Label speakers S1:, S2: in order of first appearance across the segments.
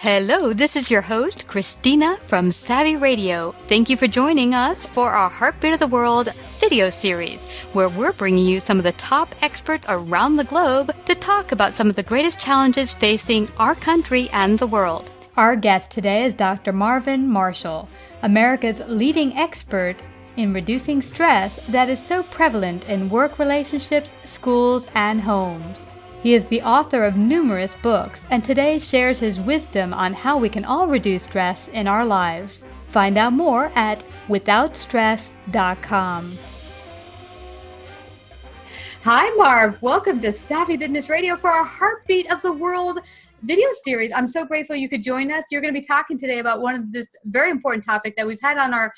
S1: Hello, this is your host, Christina from Savvy Radio. Thank you for joining us for our Heartbeat of the World video series, where we're bringing you some of the top experts around the globe to talk about some of the greatest challenges facing our country and the world. Our guest today is Dr. Marvin Marshall, America's leading expert in reducing stress that is so prevalent in work relationships, schools, and homes. He is the author of numerous books and today shares his wisdom on how we can all reduce stress in our lives. Find out more at withoutstress.com. Hi, Marv. Welcome to Savvy Business Radio for our Heartbeat of the World video series. I'm so grateful you could join us. You're going to be talking today about one of this very important topic that we've had on our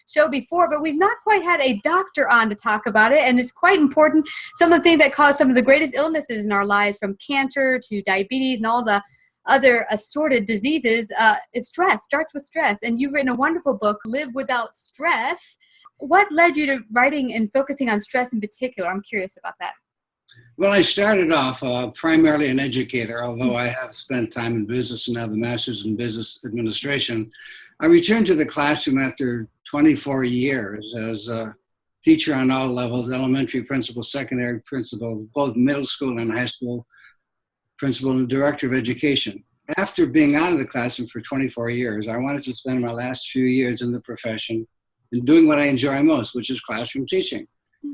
S1: show before, but we've not quite had a doctor on to talk about it, and it's quite important. Some of the things that cause some of the greatest illnesses in our lives, from cancer to diabetes and all the other assorted diseases, is stress. Starts with stress, and you've written a wonderful book, Live Without Stress. What led you to writing and focusing on stress in particular? I'm curious about that.
S2: Well, I started off primarily an educator, although I have spent time in business and have a master's in business administration. I returned to the classroom after 24 years as a teacher on all levels, elementary principal, secondary principal, both middle school and high school principal, and director of education. After being out of the classroom for 24 years, I wanted to spend my last few years in the profession and doing what I enjoy most, which is classroom teaching.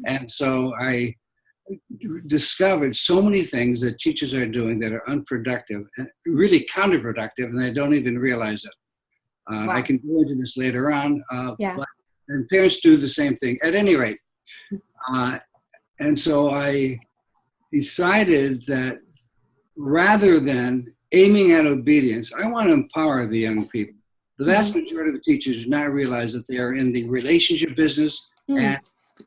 S2: And so I discovered so many things that teachers are doing that are unproductive and really counterproductive, and they don't even realize it. Wow. I can go into this later on, and parents do the same thing. At any rate, and so I decided that rather than aiming at obedience, I want to empower the young people. The vast majority of the teachers do not realize that they are in the relationship business and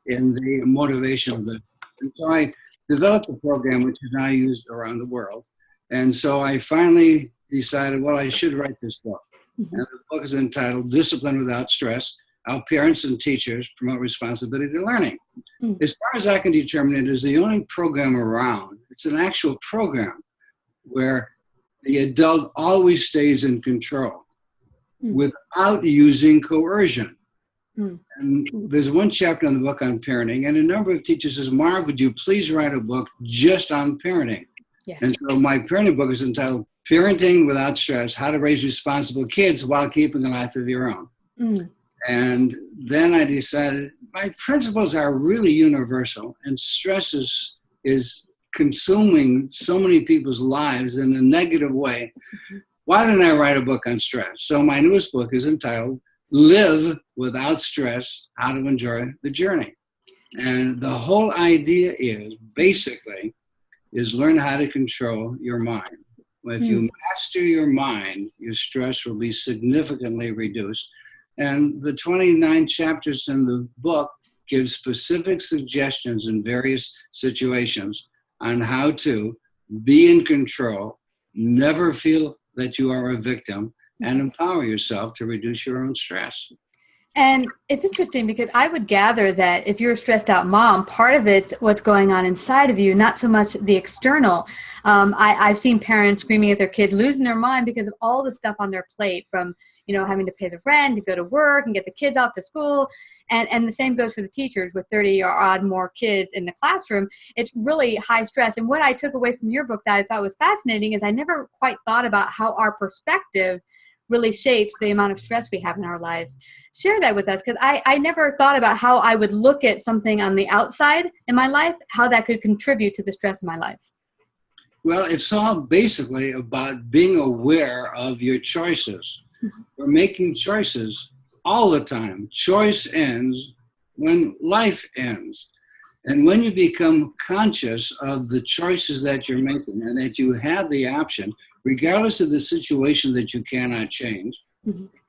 S2: in the motivation business. And so I developed a program which is now used around the world. And so I finally decided, well, I should write this book. And the book is entitled Discipline Without Stress, How Parents and Teachers Promote Responsibility Learning. As far as I can determine, it is the only program around. It's an actual program where the adult always stays in control without using coercion. And there's one chapter in the book on parenting, and a number of teachers says, Marv, would you please write a book just on parenting? Yeah. And so my parenting book is entitled Parenting Without Stress, How to Raise Responsible Kids While Keeping a Life of Your Own. And then I decided my principles are really universal, and stress is consuming so many people's lives in a negative way. Why didn't I write a book on stress? So my newest book is entitled Live Without Stress, How to Enjoy the Journey. And the whole idea is learn how to control your mind. If you master your mind, your stress will be significantly reduced. And the 29 chapters in the book give specific suggestions in various situations on how to be in control, never feel that you are a victim, and empower yourself to reduce your own stress.
S1: And it's interesting because I would gather that if you're a stressed out mom, part of it's what's going on inside of you, not so much the external. I've seen parents screaming at their kids, losing their mind because of all the stuff on their plate, from having to pay the rent, to go to work and get the kids off to school. And the same goes for the teachers with 30 or odd more kids in the classroom. It's really high stress. And what I took away from your book that I thought was fascinating is I never quite thought about how our perspective really shapes the amount of stress we have in our lives. Share that with us, because I never thought about how I would look at something on the outside in my life, how that could contribute to the stress in my life.
S2: Well, it's all basically about being aware of your choices. We're making choices all the time. Choice ends when life ends. And when you become conscious of the choices that you're making and that you have the option, regardless of the situation that you cannot change,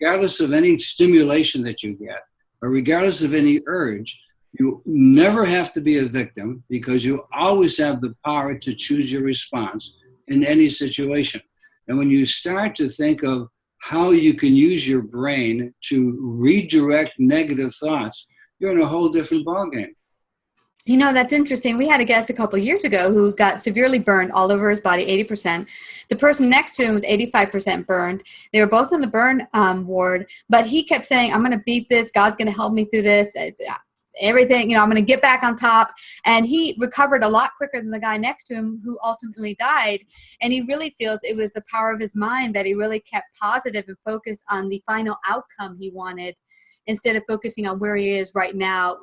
S2: regardless of any stimulation that you get, or regardless of any urge, you never have to be a victim because you always have the power to choose your response in any situation. And when you start to think of how you can use your brain to redirect negative thoughts, you're in a whole different ballgame.
S1: You know, that's interesting. We had a guest a couple of years ago who got severely burned all over his body, 80%. The person next to him was 85% burned. They were both in the burn ward, but he kept saying, I'm going to beat this. God's going to help me through this. It's, everything, I'm going to get back on top. And he recovered a lot quicker than the guy next to him who ultimately died. And he really feels it was the power of his mind that he really kept positive and focused on the final outcome he wanted, instead of focusing on where he is right now.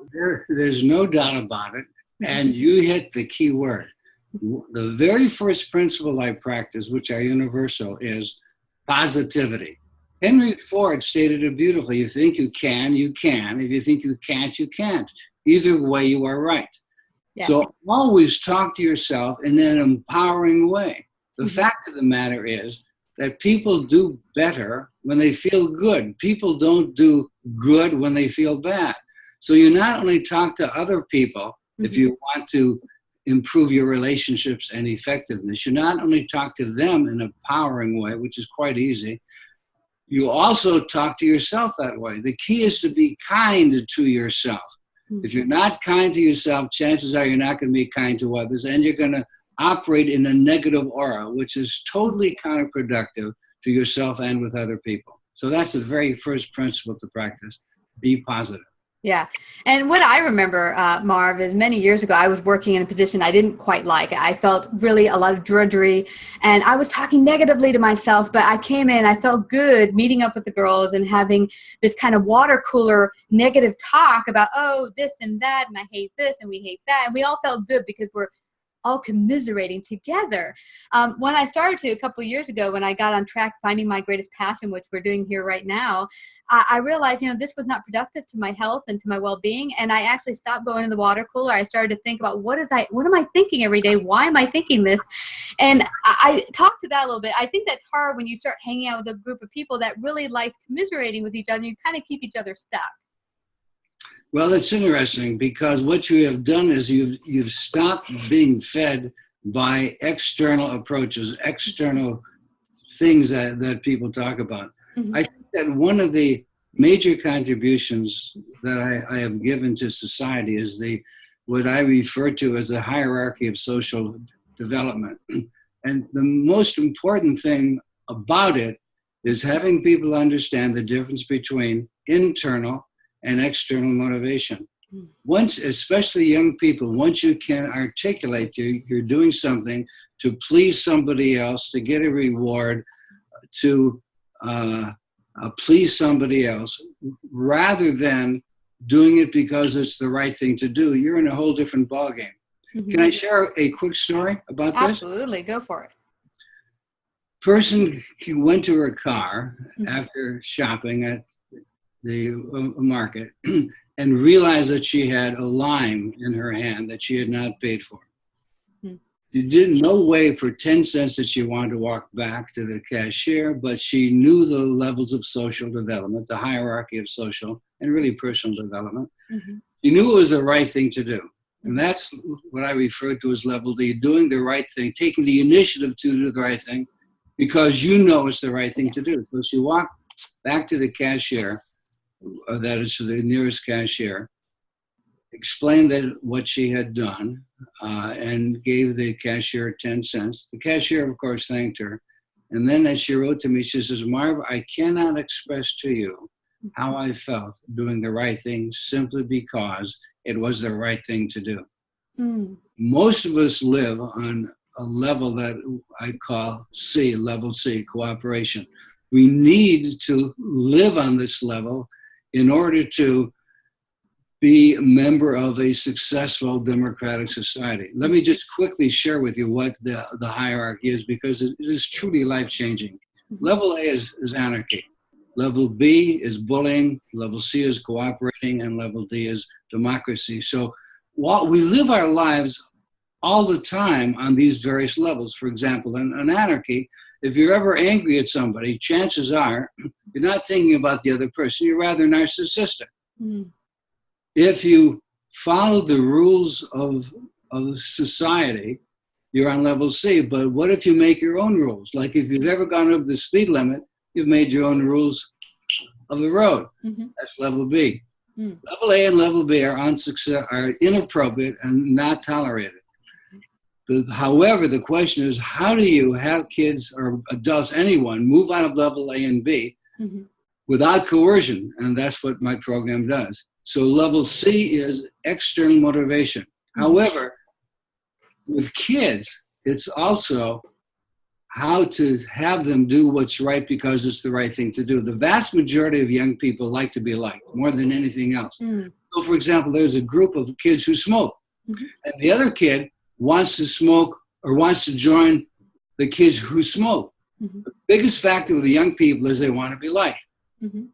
S2: There's no doubt about it. And you hit the key word. The very first principle I practice, which are universal, is positivity. Henry Ford stated it beautifully. You think you can, you can. If you think you can't, you can't. Either way, you are right. Yeah. So always talk to yourself in an empowering way. The fact of the matter is that people do better when they feel good. People don't do good when they feel bad. So you not only talk to other people if you want to improve your relationships and effectiveness, you not only talk to them in an empowering way, which is quite easy, you also talk to yourself that way. The key is to be kind to yourself. If you're not kind to yourself, chances are you're not going to be kind to others, and you're going to operate in a negative aura, which is totally counterproductive to yourself and with other people. So that's the very first principle to practice. Be positive.
S1: Yeah. And what I remember, Marv, is many years ago, I was working in a position I didn't quite like. I felt really a lot of drudgery, and I was talking negatively to myself, but I came in, I felt good meeting up with the girls and having this kind of water cooler negative talk about, oh, this and that, and I hate this and we hate that. And we all felt good because we're all commiserating together. When I started to a couple of years ago, when I got on track finding my greatest passion, which we're doing here right now, I realized, this was not productive to my health and to my well-being. And I actually stopped going to the water cooler. I started to think about what am I thinking every day? Why am I thinking this? And I talked to that a little bit. I think that's hard when you start hanging out with a group of people that really likes commiserating with each other. You kind of keep each other stuck.
S2: Well, it's interesting because what you have done is you've stopped being fed by external approaches, external things that people talk about. I think that one of the major contributions that I have given to society is what I refer to as the hierarchy of social development. And the most important thing about it is having people understand the difference between internal and external motivation. Once, especially young people, once you can articulate you're doing something to please somebody else, to get a reward, to please somebody else, rather than doing it because it's the right thing to do, you're in a whole different ballgame. Can I share a quick story about this?
S1: Absolutely, go for it.
S2: Person went to her car after shopping at the market and realized that she had a lime in her hand that she had not paid for. She didn't no way for 10 cents that she wanted to walk back to the cashier, but she knew the levels of social development, the hierarchy of social and really personal development. She knew it was the right thing to do. And that's what I refer to as level D, doing the right thing, taking the initiative to do the right thing because you know it's the right thing to do. So she walked back to the cashier, that is to the nearest cashier, explained what she had done, and gave the cashier 10 cents. The cashier, of course, thanked her. And then as she wrote to me, she says, Marv, I cannot express to you how I felt doing the right thing simply because it was the right thing to do. Most of us live on a level that I call C, level C, cooperation. We need to live on this level in order to be a member of a successful democratic society. Let me just quickly share with you what the hierarchy is, because it is truly life-changing. Level A is anarchy. Level B is bullying. Level C is cooperating. And level D is democracy. So while we live our lives all the time on these various levels. For example, in anarchy, if you're ever angry at somebody, chances are you're not thinking about the other person. You're rather narcissistic. If you follow the rules of society, you're on level C. But what if you make your own rules? Like if you've ever gone over the speed limit, you've made your own rules of the road. That's level B. Level A and level B are inappropriate and not tolerated. However, the question is, how do you have kids or adults, anyone, move out of level A and B without coercion? And that's what my program does. So level C is external motivation. However, with kids, it's also how to have them do what's right because it's the right thing to do. The vast majority of young people like to be liked more than anything else. So, for example, there's a group of kids who smoke, and the other kid wants to smoke or wants to join the kids who smoke. The biggest factor with the young people is they want to be liked.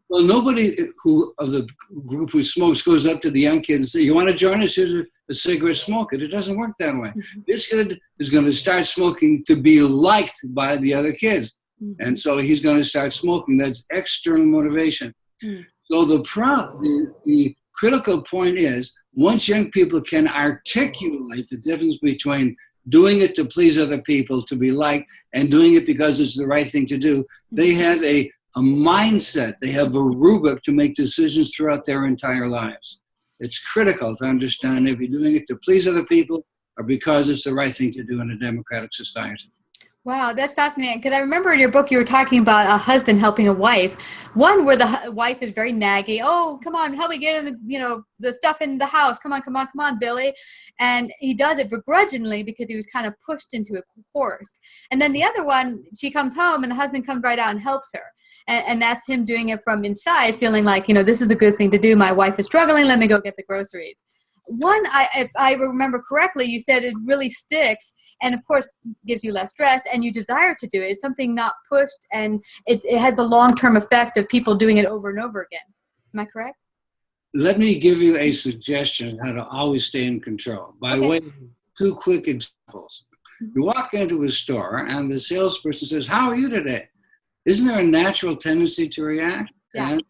S2: Well, nobody of the group who smokes goes up to the young kid and says, "You want to join us? Here's a cigarette, smoke it." It doesn't work that way. This kid is going to start smoking to be liked by the other kids. And so he's going to start smoking. That's external motivation. So the critical point is, once young people can articulate the difference between doing it to please other people, to be liked, and doing it because it's the right thing to do, they have a mindset, they have a rubric to make decisions throughout their entire lives. It's critical to understand if you're doing it to please other people or because it's the right thing to do in a democratic society.
S1: Wow, that's fascinating. Because I remember in your book you were talking about a husband helping a wife. One where the wife is very naggy. "Oh, come on, help me get in the stuff in the house. Come on, Billy." And he does it begrudgingly because he was kind of pushed into it, forced. And then the other one, she comes home and the husband comes right out and helps her. And that's him doing it from inside, feeling like, this is a good thing to do. My wife is struggling. Let me go get the groceries. One, if I remember correctly, you said it really sticks and, of course, gives you less stress and you desire to do it. It's something not pushed, and it has a long-term effect of people doing it over and over again. Am I correct?
S2: Let me give you a suggestion how to always stay in control by way of 2 quick examples. You walk into a store and the salesperson says, "How are you today?" Isn't there a natural tendency to react?
S1: Yeah.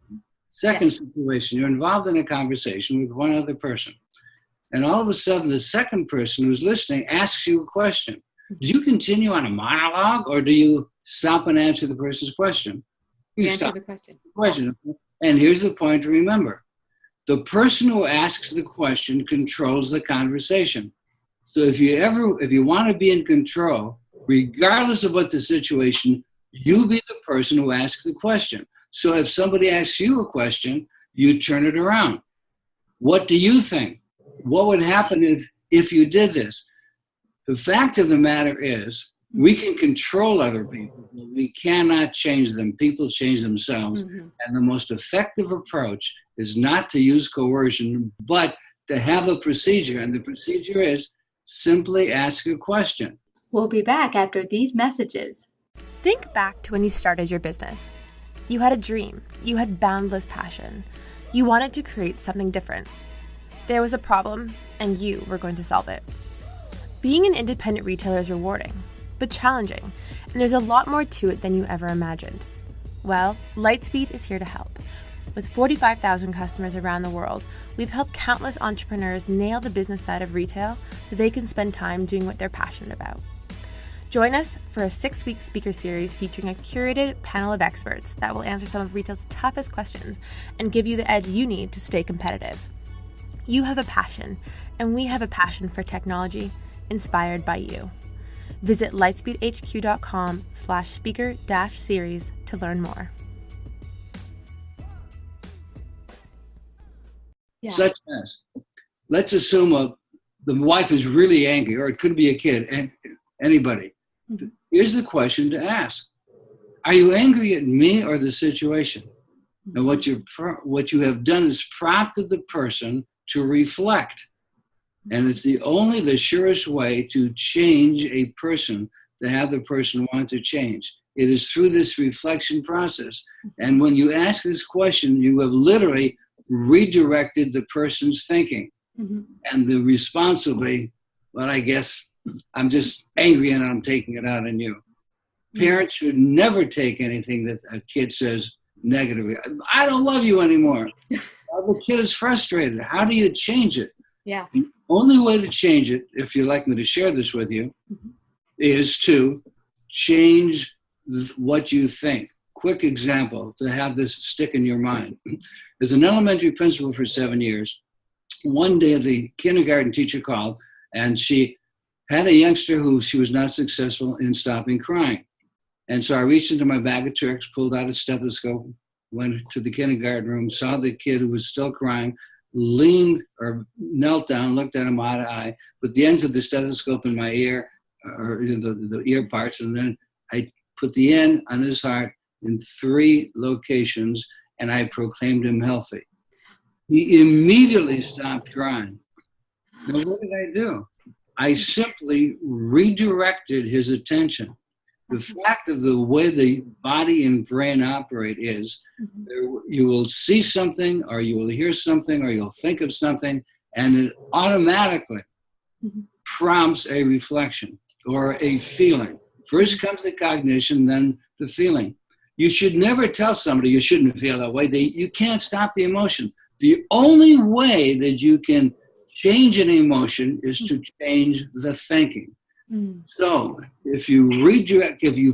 S2: Second situation, you're involved in a conversation with one other person. And all of a sudden, the second person who's listening asks you a question. Do you continue on a monologue or do you stop and answer the person's question? You
S1: answer the
S2: question. And here's the point to remember. The person who asks the question controls the conversation. So if you want to be in control, regardless of what the situation, you be the person who asks the question. So if somebody asks you a question, you turn it around. What do you think? What would happen if you did this? The fact of the matter is, we can control other people, but we cannot change them. People change themselves. And the most effective approach is not to use coercion, but to have a procedure. And the procedure is simply ask a question.
S1: We'll be back after these messages.
S3: Think back to when you started your business. You had a dream. You had boundless passion. You wanted to create something different. There was a problem, and you were going to solve it. Being an independent retailer is rewarding, but challenging, and there's a lot more to it than you ever imagined. Well, Lightspeed is here to help. With 45,000 customers around the world, we've helped countless entrepreneurs nail the business side of retail so they can spend time doing what they're passionate about. Join us for a 6-week speaker series featuring a curated panel of experts that will answer some of retail's toughest questions and give you the edge you need to stay competitive. You have a passion, and we have a passion for technology inspired by you. Visit lightspeedhq.com/speaker-series to learn more.
S1: Yeah.
S2: Such as, let's assume the wife is really angry, or it could be a kid, and anybody. Here's the question to ask. Are you angry at me or the situation? And what you have done is prompted the person to reflect. And it's the surest way to change a person, to have the person want to change. It is through this reflection process. And when you ask this question, you have literally redirected the person's thinking. And the response will be, well, I guess I'm just angry and I'm taking it out on you. Parents should never take anything that a kid says negatively. I don't love you anymore. The kid is frustrated. How do you change it?
S1: Yeah.
S2: The only way to change it, if you'd like me to share this with you, is to change what you think. Quick example to have this stick in your mind. As an elementary principal for 7 years, one day the kindergarten teacher called, and she had a youngster who she was not successful in stopping crying. And so I reached into my bag of tricks, pulled out a stethoscope, went to the kindergarten room, saw the kid who was still crying, leaned or knelt down, looked at him eye to eye, put the ends of the stethoscope in my ear, or the ear parts, and then I put the end on his heart in 3 locations, and I proclaimed him healthy. He immediately stopped crying. Now, what did I do? I simply redirected his attention. The fact of the way the body and brain operate is you will see something, or you will hear something, or you'll think of something, and it automatically prompts a reflection or a feeling. First comes the cognition, then the feeling. You should never tell somebody you shouldn't feel that way. You can't stop the emotion. The only way that you can change an emotion is to change the thinking. So if you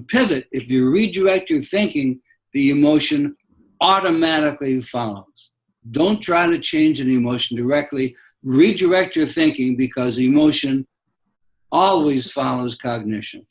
S2: pivot, if you redirect your thinking, the emotion automatically follows. Don't try to change an emotion directly. Redirect your thinking, because emotion always follows cognition.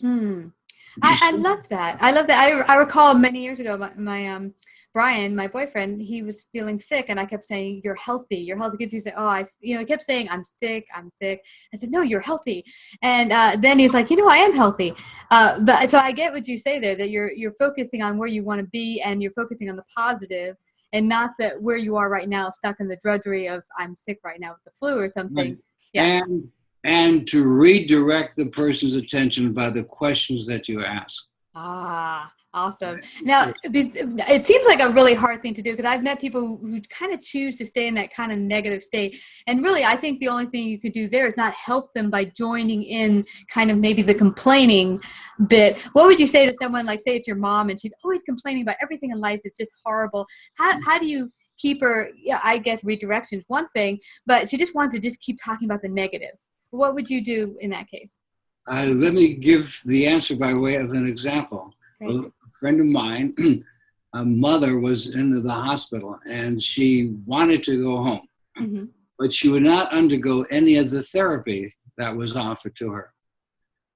S1: I love that. I recall many years ago, my Brian, my boyfriend, he was feeling sick, and I kept saying, "You're healthy. You're healthy." Kids, he said, he kept saying, "I'm sick. I'm sick." I said, "No, you're healthy." And then he's like, "I am healthy." But so I get what you say there, that you're focusing on where you want to be, and you're focusing on the positive, and not that where you are right now, stuck in the drudgery of I'm sick right now with the flu or something.
S2: Right.
S1: Yeah.
S2: And to redirect the person's attention by the questions that you ask.
S1: Awesome. Now, it seems like a really hard thing to do, because I've met people who kind of choose to stay in that kind of negative state. And really, I think the only thing you could do there is not help them by joining in kind of maybe the complaining bit. What would you say to someone, like, say it's your mom and she's always complaining about everything in life? It's just horrible. How do you keep her? Yeah, I guess redirection is one thing, but she just wants to just keep talking about the negative. What would you do in that case?
S2: Let me give the answer by way of an example.
S1: Great.
S2: A friend of mine, a mother was in the hospital, and she wanted to go home, but she would not undergo any of the therapy that was offered to her.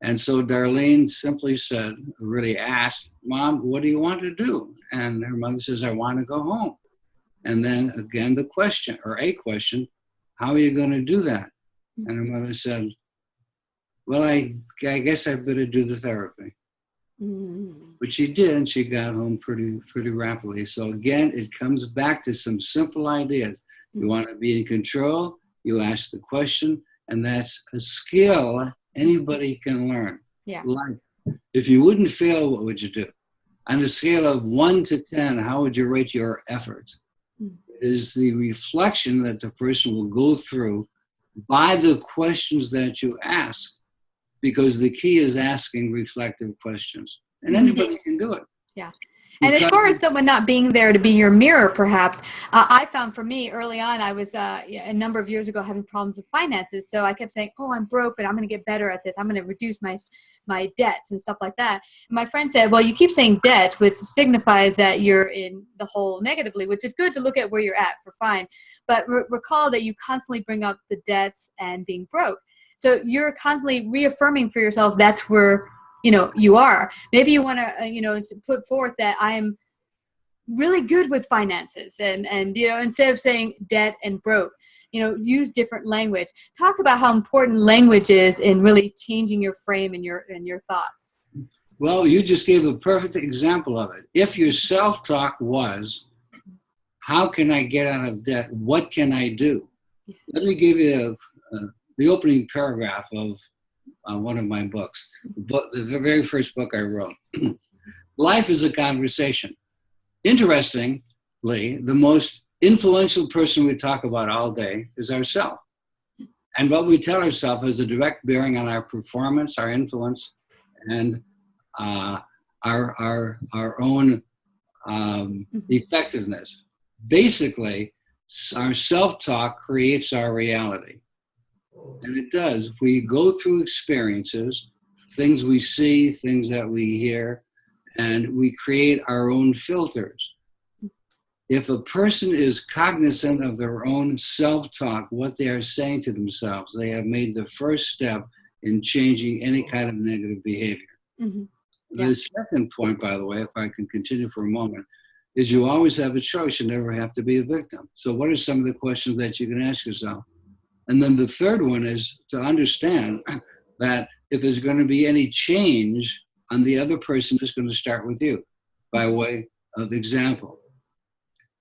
S2: And so Darlene simply said, really asked, "Mom, what do you want to do?" And her mother says, "I want to go home." And then again, a question, "How are you going to do that?" And her mother said, "Well, I guess I better do the therapy." But she did, and she got home pretty rapidly. So again, it comes back to some simple ideas. You want to be in control, you ask the question, and that's a skill anybody can learn.
S1: Yeah.
S2: Like, if you wouldn't fail, what would you do? On a scale of 1 to 10, how would you rate your efforts? It is the reflection that the person will go through by the questions that you ask, because the key is asking reflective questions, and anybody can do it.
S1: Yeah. And as far as someone not being there to be your mirror, perhaps, I found for me early on, I was a number of years ago having problems with finances. So I kept saying, "Oh, I'm broke, but I'm going to get better at this. I'm going to reduce my debts and stuff like that." And my friend said, "Well, you keep saying debts, which signifies that you're in the hole negatively, which is good to look at where you're at for fine. But recall that you constantly bring up the debts and being broke. So you're constantly reaffirming for yourself that's where you are. Maybe you want to put forth that I am really good with finances, and instead of saying debt and broke, use different language. Talk about how important language is in really changing your frame and your thoughts."
S2: Well, you just gave a perfect example of it. If your self-talk was, "How can I get out of debt? What can I do?" Let me give you the opening paragraph of one of my books, the very first book I wrote. "Life is a conversation. Interestingly, the most influential person we talk about all day is ourselves. And what we tell ourselves has a direct bearing on our performance, our influence, and our own effectiveness. Basically, our self-talk creates our reality. And it does. We go through experiences, things we see, things that we hear, and we create our own filters. if a person is cognizant of their own self-talk, what they are saying to themselves, they have made the first step in changing any kind of negative behavior.
S1: Mm-hmm. Yeah.
S2: The second point, by the way, if I can continue for a moment, is you always have a choice. You never have to be a victim. So what are some of the questions that you can ask yourself? And then the third one is to understand that if there's going to be any change on the other person, it's going to start with you by way of example.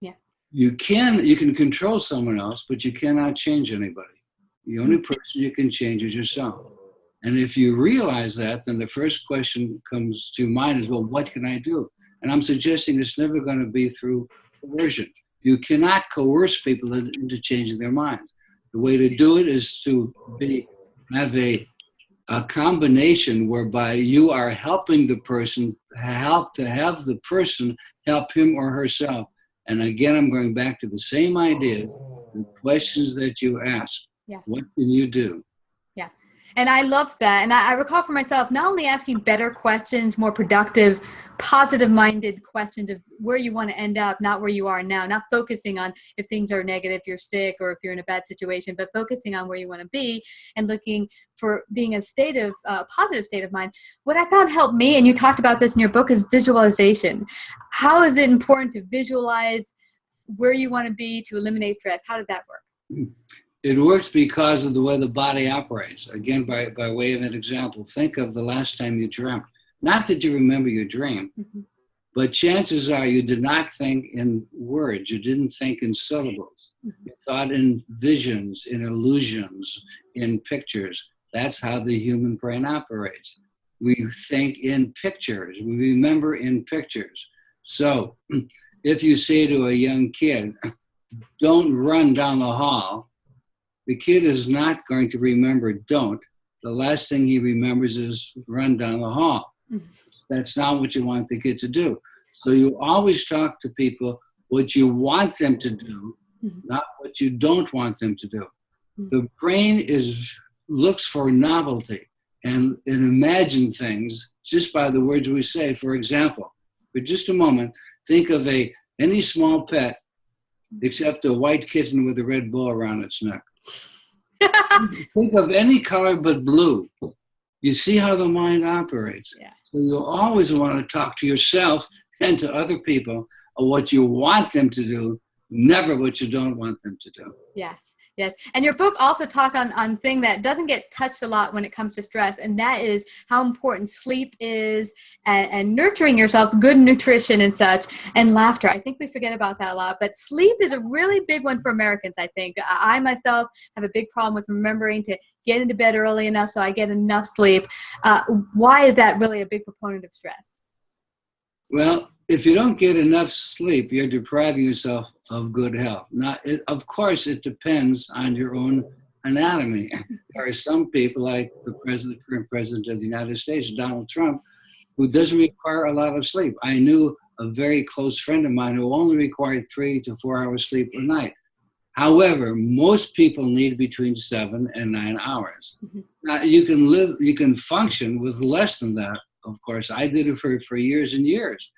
S1: Yeah.
S2: You can control someone else, but you cannot change anybody. The only person you can change is yourself. And if you realize that, then the first question comes to mind is, well, what can I do? And I'm suggesting it's never going to be through coercion. You cannot coerce people into changing their minds. The way to do it is to have a combination whereby you are helping the person help the person help him or herself. And again, I'm going back to the same idea, the questions that you ask.
S1: Yeah.
S2: What can you do?
S1: Yeah. And I love that. And I recall for myself, not only asking better questions, more productive, positive-minded questions of where you want to end up, not where you are now, not focusing on if things are negative, if you're sick, or if you're in a bad situation, but focusing on where you want to be and looking for being a positive state of mind. What I found helped me, and you talked about this in your book, is visualization. How is it important to visualize where you want to be to eliminate stress? How does that work?
S2: It works because of the way the body operates. Again, by way of an example, think of the last time you dreamt. Not that you remember your dream, but chances are you did not think in words. You didn't think in syllables. You thought in visions, in illusions, in pictures. That's how the human brain operates. We think in pictures. We remember in pictures. So if you say to a young kid, don't run down the hall, the kid is not going to remember don't. The last thing he remembers is run down the hall. That's not what you want the kid to do. So you always talk to people what you want them to do, not what you don't want them to do. The brain looks for novelty and imagine things just by the words we say. For example, for just a moment, think of any small pet except a white kitten with a red bow around its neck. Think of any color but blue. You see how the mind operates.
S1: Yeah.
S2: So you always want to talk to yourself and to other people of what you want them to do, never what you don't want them to do.
S1: Yes. Yes. And your book also talks on thing that doesn't get touched a lot when it comes to stress, and that is how important sleep is and nurturing yourself, good nutrition and such, and laughter. I think we forget about that a lot, but sleep is a really big one for Americans, I think. I myself have a big problem with remembering to get into bed early enough so I get enough sleep. Why is that really a big proponent of stress?
S2: Well, if you don't get enough sleep, you're depriving yourself of good health. Now, of course, it depends on your own anatomy. There are some people like the current president of the United States, Donald Trump, who doesn't require a lot of sleep. I knew a very close friend of mine who only required 3 to 4 hours sleep a night. However, most people need between 7 and 9 hours. Now, you can function with less than that. Of course, I did it for years and years.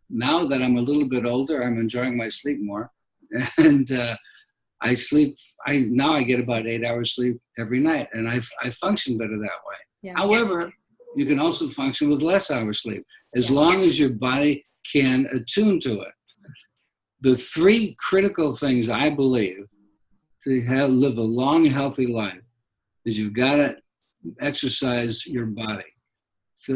S2: Now that I'm a little bit older, I'm enjoying my sleep more. And I get about 8 hours sleep every night, and I function better that way.
S1: Yeah.
S2: However, you can also function with less hours sleep, as long as your body can attune to it. The 3 critical things I believe to live a long, healthy life is you've got to exercise your body.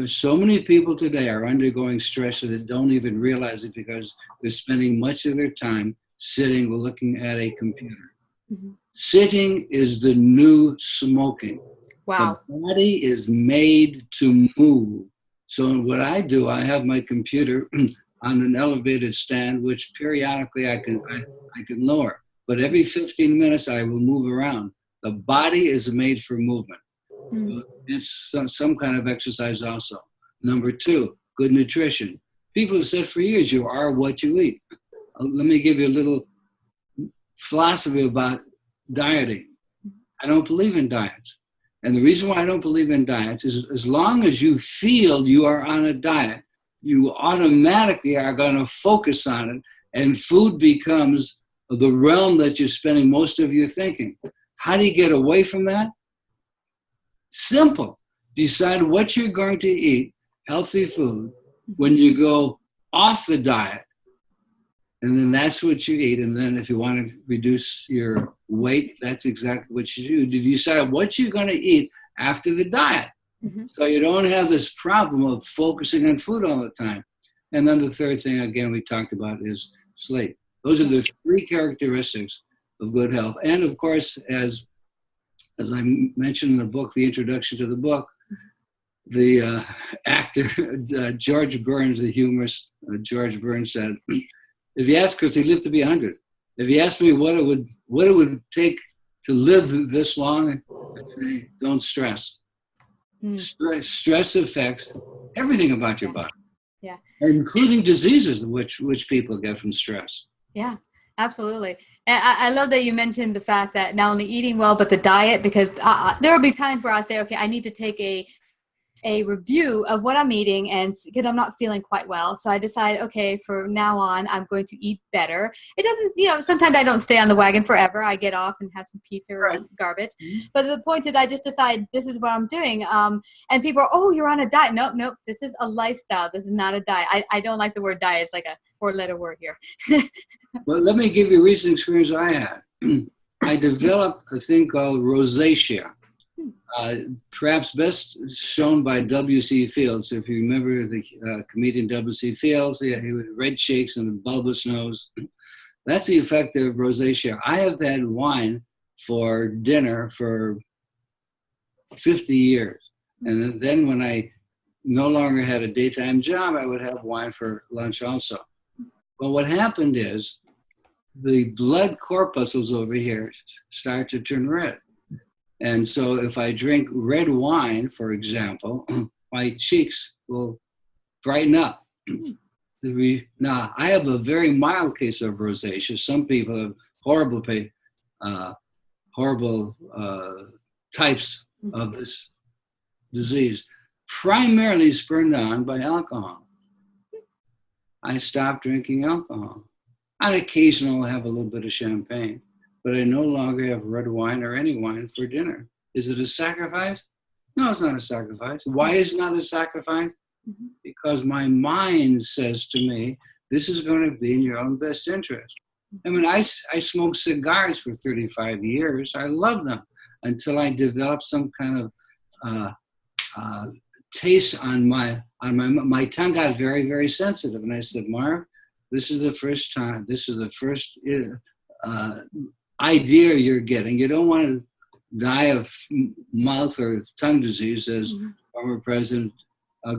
S2: So many people today are undergoing stress that don't even realize it because they're spending much of their time sitting or looking at a computer. Sitting is the new smoking.
S1: Wow.
S2: The body is made to move. So what I do, I have my computer on an elevated stand, which periodically I can lower. But every 15 minutes, I will move around. The body is made for movement. It's some kind of exercise also. Number 2, good nutrition. People have said for years, you are what you eat. Let me give you a little philosophy about dieting. I don't believe in diets. And the reason why I don't believe in diets is as long as you feel you are on a diet, you automatically are going to focus on it And food becomes the realm that you're spending most of your thinking. How do you get away from that? Simple. Decide what you're going to eat, healthy food, when you go off the diet. And then that's what you eat. And then if you want to reduce your weight, that's exactly what you do. You decide what you're going to eat after the diet. Mm-hmm. So you don't have this problem of focusing on food all the time. And then the third thing, again, we talked about is sleep. Those are the three characteristics of good health. And of course, as I mentioned in the book, the introduction to the book, the actor, George Burns, the humorist, George Burns said, if you ask, because he lived to be 100, if you ask me what it would take to live this long, I'd say, don't stress. Stress affects everything about your body.
S1: Yeah.
S2: Including diseases which people get from stress.
S1: Yeah, absolutely. And I love that you mentioned the fact that not only eating well, but the diet, because there will be times where I say, okay, I need to take a review of what I'm eating, and because I'm not feeling quite well. So I decide, okay, from now on, I'm going to eat better. It doesn't, sometimes I don't stay on the wagon forever. I get off and have some pizza or garbage. But the point is, I just decide this is what I'm doing. And people are, oh, you're on a diet. Nope. This is a lifestyle. This is not a diet. I don't like the word diet. It's like a 4-letter word here.
S2: Well, let me give you a recent experience I had. I developed a thing called rosacea. Perhaps best shown by W.C. Fields. If you remember the comedian W.C. Fields, he had red cheeks and a bulbous nose. That's the effect of rosacea. I have had wine for dinner for 50 years. And then when I no longer had a daytime job, I would have wine for lunch also. But what happened is the blood corpuscles over here start to turn red. And so if I drink red wine, for example, my cheeks will brighten up. Now, I have a very mild case of rosacea. Some people have horrible types of this disease, primarily spurred on by alcohol. I stopped drinking alcohol. On occasion, I'll have a little bit of champagne, but I no longer have red wine or any wine for dinner. Is it a sacrifice? No, it's not a sacrifice. Why is it not a sacrifice? Mm-hmm. Because my mind says to me, this is going to be in your own best interest. I mean, I smoked cigars for 35 years. I love them until I developed some kind of taste on my tongue got very, very sensitive. And I said, Marv, this is the first idea you're getting. You don't want to die of mouth or tongue disease, as former President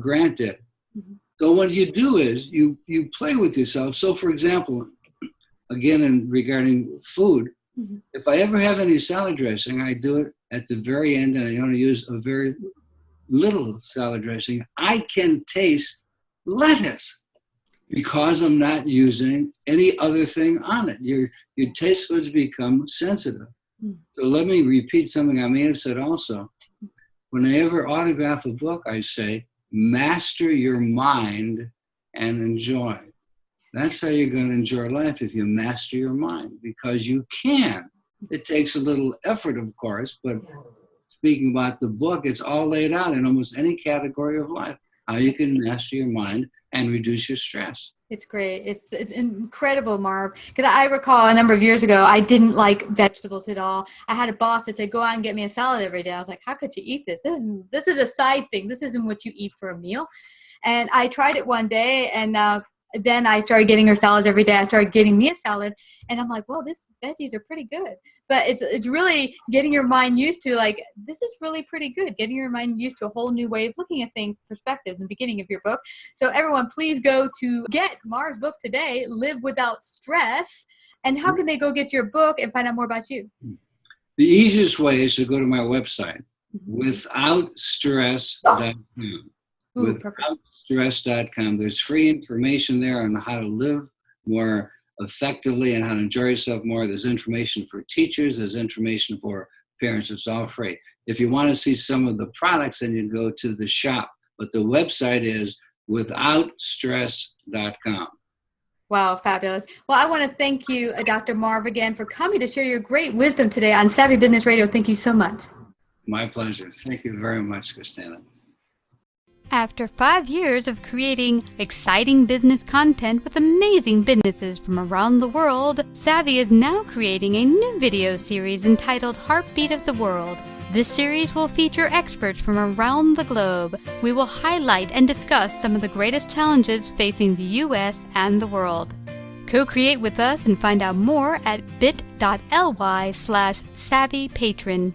S2: Grant did. Mm-hmm. So what you do is you play with yourself. So, for example, again, regarding food, if I ever have any salad dressing, I do it at the very end, and I only use a very little salad dressing. I can taste lettuce because I'm not using any other thing on it. Your taste buds become sensitive. So let me repeat something I may have said also. When I ever autograph a book, I say, master your mind and enjoy. That's how you're going to enjoy life, if you master your mind, because you can. It takes a little effort, of course, but speaking about the book, it's all laid out in almost any category of life, how you can master your mind and reduce your stress.
S1: It's great. It's incredible, Marv. Because I recall a number of years ago, I didn't like vegetables at all. I had a boss that said, go out and get me a salad every day. I was like, how could you eat this? This is a side thing. This isn't what you eat for a meal. And I tried it one day, and then I started getting her salads every day. I started getting me a salad, and I'm like, well, these veggies are pretty good. But it's really getting your mind used to, like, this is really pretty good. Getting your mind used to a whole new way of looking at things, perspective, in the beginning of your book. So everyone, please go to get Marv's book today, Live Without Stress. And how can they go get your book and find out more about you?
S2: The easiest way is to go to my website, withoutstress.com. Withoutstress.com. There's free information there on how to live more effectively and how to enjoy yourself more. There's information for teachers. There's information for parents. It's all free. If you want to see some of the products, then you go to the shop. But the website is withoutstress.com.
S1: Wow, fabulous. Well, I want to thank you, Dr. Marv, again for coming to share your great wisdom today on Savvy Business Radio. Thank you so much.
S2: My pleasure. Thank you very much, Christina.
S1: After 5 years of creating exciting business content with amazing businesses from around the world, Savvy is now creating a new video series entitled Heartbeat of the World. This series will feature experts from around the globe. We will highlight and discuss some of the greatest challenges facing the U.S. and the world. Co-create with us and find out more at bit.ly/savvypatron.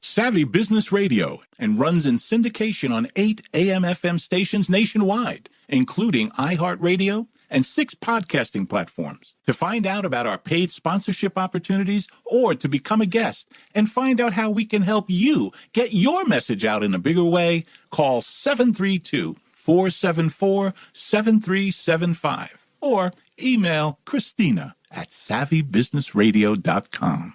S4: Savvy Business Radio and runs in syndication on 8 AM/FM stations nationwide, including iHeartRadio and 6 podcasting platforms. To find out about our paid sponsorship opportunities or to become a guest and find out how we can help you get your message out in a bigger way, call 732-474-7375 or email Christina@savvybusinessradio.com.